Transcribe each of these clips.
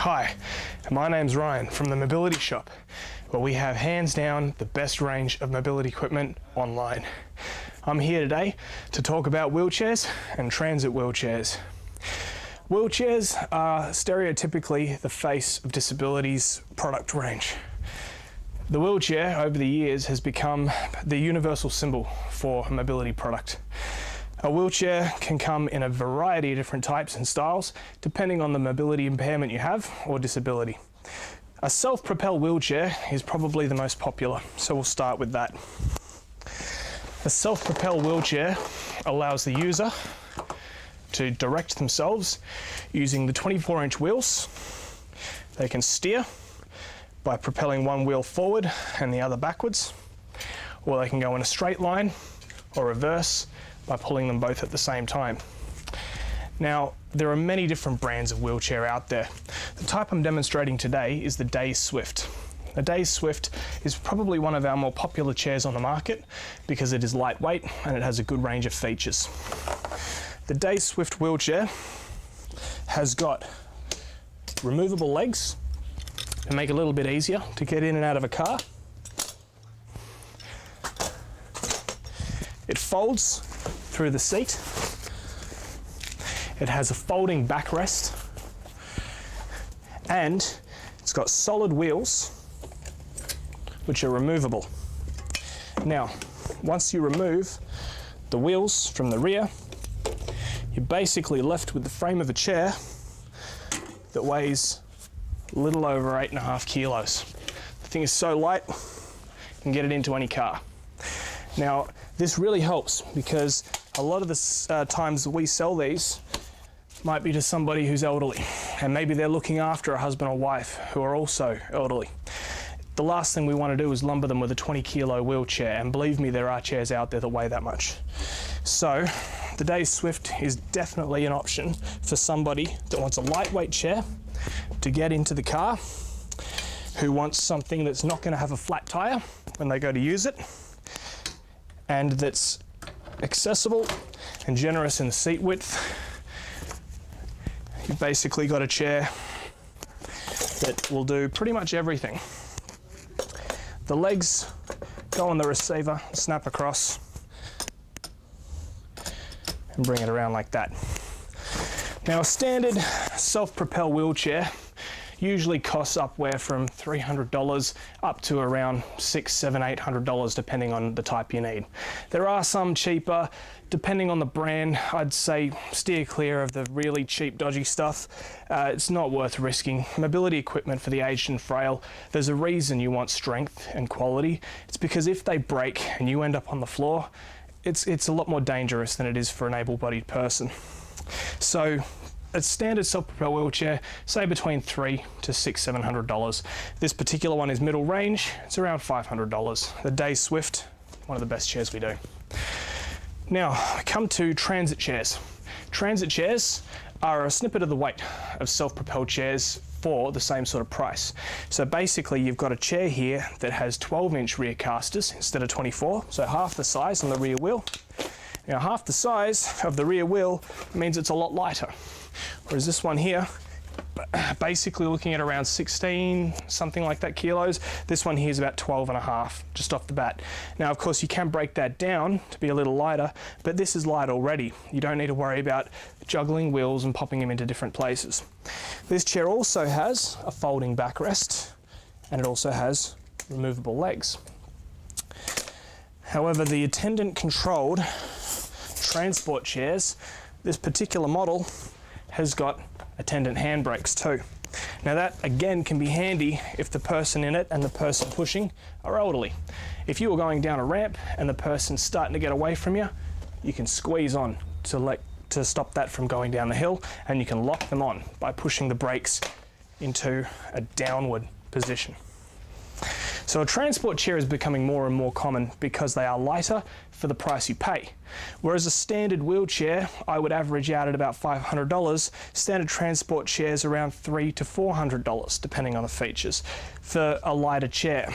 Hi, my name's Ryan from the Mobility Shop, where we have hands down the best range of mobility equipment online. I'm here today to talk about wheelchairs and transit wheelchairs. Wheelchairs are stereotypically the face of disability's product range. The wheelchair over the years has become the universal symbol for a mobility product. A wheelchair can come in a variety of different types and styles depending on the mobility impairment you have or disability. A self-propel wheelchair is probably the most popular, so we'll start with that. A self-propel wheelchair allows the user to direct themselves using the 24-inch wheels. They can steer by propelling one wheel forward and the other backwards, or they can go in a straight line or reverse by pulling them both at the same time. Now, there are many different brands of wheelchair out there. The type I'm demonstrating today is the Days Swift. The Days Swift is probably one of our more popular chairs on the market because it is lightweight and it has a good range of features. The Days Swift wheelchair has got removable legs to make it a little bit easier to get in and out of a car. It folds through the seat. It has a folding backrest, and it's got solid wheels which are removable. Now, once you remove the wheels from the rear, you're basically left with the frame of a chair that weighs a little over 8.5 kilos. The thing is so light, you can get it into any car. Now, this really helps because a lot of the times that we sell these might be to somebody who's elderly, and maybe they're looking after a husband or wife who are also elderly. The last thing we want to do is lumber them with a 20-kilo wheelchair, and believe me, there are chairs out there that weigh that much. So, the Days Swift is definitely an option for somebody that wants a lightweight chair to get into the car, who wants something that's not going to have a flat tire when they go to use it, and that's accessible and generous in the seat width. You've basically got a chair that will do pretty much everything. The legs go on the receiver, snap across, and bring it around like that. Now, a standard self-propel wheelchair usually costs upwhere from $300 up to around $600, $700, $800 depending on the type you need. There are some cheaper, depending on the brand. I'd say steer clear of the really cheap, dodgy stuff. It's not worth risking. Mobility equipment for the aged and frail, there's a reason you want strength and quality. It's because if they break and you end up on the floor, it's a lot more dangerous than it is for an able-bodied person. So, a standard self-propel wheelchair, say between $300 to $700. This particular one is middle range, it's around $500. The Days Swift, one of the best chairs we do. Now, I come to transit chairs. Transit chairs are a snippet of the weight of self-propelled chairs for the same sort of price. So basically, you've got a chair here that has 12-inch rear casters instead of 24, so half the size on the rear wheel. Now, half the size of the rear wheel means it's a lot lighter. Whereas this one here, basically looking at around 16, something like that kilos. This one here is about 12.5, just off the bat. Now, of course, you can break that down to be a little lighter, but this is light already. You don't need to worry about juggling wheels and popping them into different places. This chair also has a folding backrest, and it also has removable legs. However, the attendant-controlled transport chairs, this particular model has got attendant handbrakes too. Now that again can be handy if the person in it and the person pushing are elderly. If you were going down a ramp and the person's starting to get away from you, you can squeeze on to stop that from going down the hill, and you can lock them on by pushing the brakes into a downward position. So a transport chair is becoming more and more common because they are lighter for the price you pay. Whereas a standard wheelchair, I would average out at about $500. Standard transport chairs around $300 to $400, depending on the features, for a lighter chair.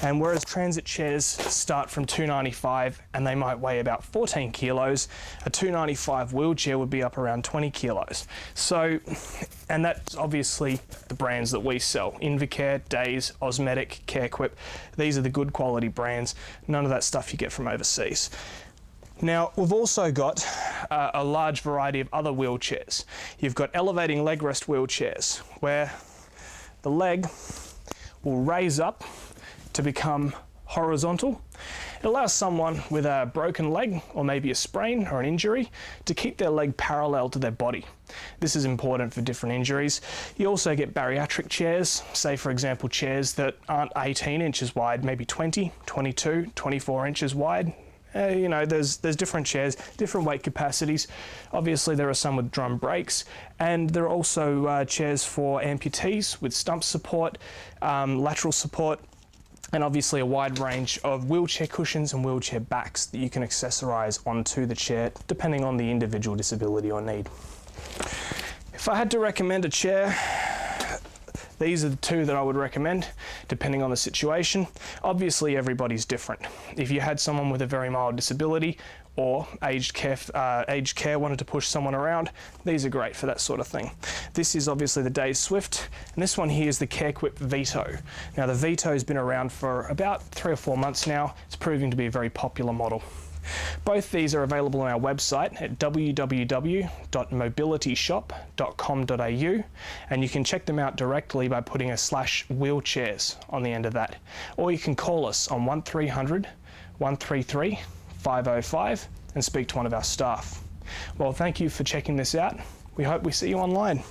And whereas transit chairs start from $295 and they might weigh about 14 kilos, a $295 wheelchair would be up around 20 kilos. So, and that's obviously the brands that we sell: Invacare, Days, Osmetic, CareQuip. These are the good quality brands. None of that stuff you get from overseas. Now, we've also got a large variety of other wheelchairs. You've got elevating leg rest wheelchairs, where the leg will raise up to become horizontal. It allows someone with a broken leg or maybe a sprain or an injury to keep their leg parallel to their body. This is important for different injuries. You also get bariatric chairs, say for example chairs that aren't 18 inches wide, maybe 20, 22, 24 inches wide. You know, there's different chairs, different weight capacities. Obviously there are some with drum brakes, and there are also chairs for amputees with stump support, lateral support, and obviously a wide range of wheelchair cushions and wheelchair backs that you can accessorize onto the chair depending on the individual disability or need. If I had to recommend a chair, these are the two that I would recommend, depending on the situation. Obviously, everybody's different. If you had someone with a very mild disability or aged care wanted to push someone around, these are great for that sort of thing. This is obviously the Days Swift, and this one here is the CareQuip Vito. Now, the Vito has been around for about 3 or 4 months now. It's proving to be a very popular model. Both these are available on our website at www.mobilityshop.com.au, and you can check them out directly by putting a /wheelchairs on the end of that. Or you can call us on 1300 133 505 and speak to one of our staff. Well, thank you for checking this out. We hope we see you online.